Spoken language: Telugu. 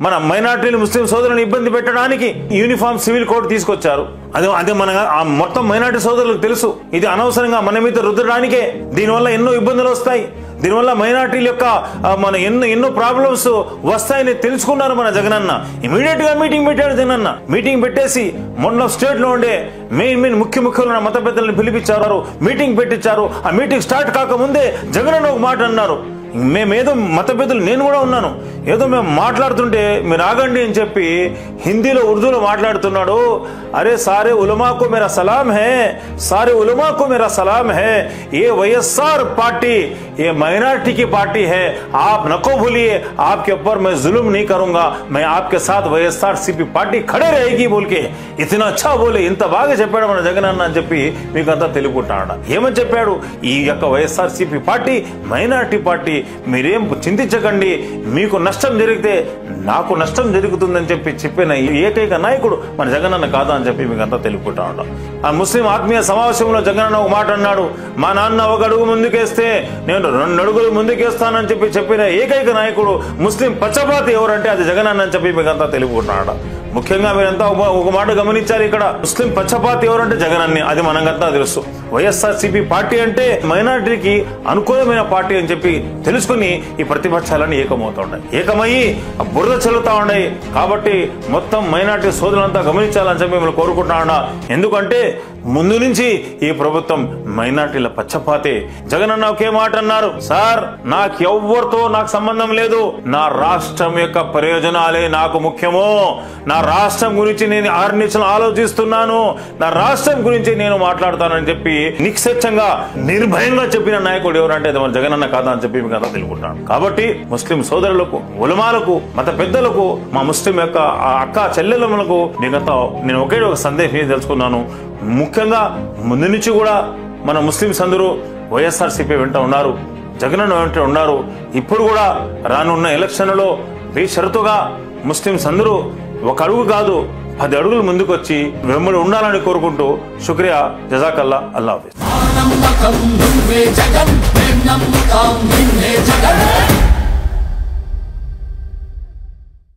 మన మైనార్టీలు ముస్లిం సోదరులను ఇబ్బంది పెట్టడానికి యూనిఫామ్ సివిల్ కోడ్ తీసుకొచ్చారు. అదే మన మొత్తం మైనార్టీ సోదరులకు తెలుసు. ఇది అనవసరంగా మన మీద రుద్దడానికే. దీనివల్ల ఎన్నో ఇబ్బందులు వస్తాయి. దీనివల్ల మైనార్టీల యొక్క మన ఎన్నో ప్రాబ్లమ్స్ వస్తాయని తెలుసుకున్నారు మన జగనన్న. ఇమీడియట్ గా మీటింగ్ పెట్టాడు జగనన్న. మీటింగ్ పెట్టేసి మొన్న స్టేట్ లో ఉండే మెయిన్ ముఖ్యమైన మత పెద్దలను పిలిపించారు, మీటింగ్ పెట్టించారు. ఆ మీటింగ్ స్టార్ట్ కాకముందే జగనన్న ఒక మాట అన్నారు. మేమేదో మత పెద్దలు, నేను కూడా ఉన్నాను, ఏదో మేము మాట్లాడుతుంటే మీరు ఆగండి అని చెప్పి హిందీలో ఉర్దూలో మాట్లాడుతున్నాడు. అరే సారే ఉలమాకు మేరా సలాం హై, सारे उलमा को मेरा सलाम है, ये వైఎస్ఆర్ पार्टी ये माइनॉरिटी की पार्टी है, आप नको भूलिए, आपके ऊपर मैं जुल्म नहीं करूंगा, मैं आपके साथ వైఎస్ఆర్సీపీ పార్టీ खड़े रहेगी बोल के इतना अच्छा बोले. ఇంత బాగా చెప్పాడు మన జగనన్న అని చెప్పి మీకంతా తెలుపుకుంటాడు. ఏమని చెప్పాడు? ఈ యొక్క వైఎస్ఆర్సీపీ పార్టీ మైనారిటీ పార్టీ, మీరేం చింతించకండి, మీకు నష్టం జరిగితే నాకు నష్టం జరుగుతుందని చెప్పిన ఏకైక నాయకుడు మన జగనన్న కాదా అని చెప్పి మీకు అంతా తెలుపుకుంటా ఉంటాం. ఆ ముస్లిం ఆత్మీయ సమావేశంలో జగనన్న ఒక మాట అన్నాడు. మా నాన్న ఒక అడుగు ముందుకేస్తే నేను 2 అడుగులు ముందుకేస్తానని చెప్పిన ఏకైక నాయకుడు ముస్లిం పచ్చపాతి ఎవరంటే అది జగనన్న అని చెప్పి మీకు అంతా తెలుపుకుంటున్నాడు. ముఖ్యంగా మీరంతా ఒక మాట గమనించారు. ఇక్కడ ముస్లిం పచ్చపాతి ఎవరంటే జగనన్నే, అది మనంతా తెలుసు. వైఎస్ఆర్సీపీ పార్టీ అంటే మైనారిటీకి అనుకూలమైన పార్టీ అని చెప్పి తెలుసుకుని ఈ ప్రతిపక్షాలన్నీ ఏకమవుతుంటాయి, ఏకమయ్యి బురద చెల్లుతా ఉన్నాయి. కాబట్టి మొత్తం మైనారిటీ సోదరులంతా గమనించాలని చెప్పి మిమ్మల్ని కోరుకుంటున్నా. ఎందుకంటే ముందు నుంచి ఈ ప్రభుత్వం మైనారిటీల పచ్చపాతే. జగనన్న ఒకే మాట అన్నారు, సార్ నాకెవ్వరితో నాకు సంబంధం లేదు, నా రాష్ట్రం యొక్క ప్రయోజనాలే నాకు ముఖ్యము, నా రాష్ట్రం గురించి నేను ఆర్నిచలు ఆలోచిస్తున్నాను, నా రాష్ట్రం గురించి నేను మాట్లాడతానని చెప్పి నిశ్చయంగా నిర్భయంగా చెప్పిన నాయకుడు ఎవరంటే మన జగనన్న కాదా అని చెప్పి మీకు అంతా తెలుపుకుంటాను. కాబట్టి ముస్లిం సోదరులకు, ఉలమాలకు, మత పెద్దలకు, మా ముస్లిం యొక్క అక్క చెల్లెలకు నీకంతా నేను ఒకే ఒక సందేశం తెలుసుకున్నాను. ముఖ్యంగా ముందు నుంచి కూడా మన ముస్లింస్ అందరూ వైఎస్ఆర్సీపీ వెంట ఉన్నారు, జగనన్న వెంట ఉన్నారు. ఇప్పుడు కూడా రానున్న ఎలక్షన్లలో బేషరతుగా ముస్లింస్ అందరూ 1 అడుగు కాదు 10 అడుగులు ముందుకు వచ్చి వెంబడి ఉండాలని కోరుకుంటూ శుక్రియా, జజాకల్లా, అల్లా హాఫిజ్.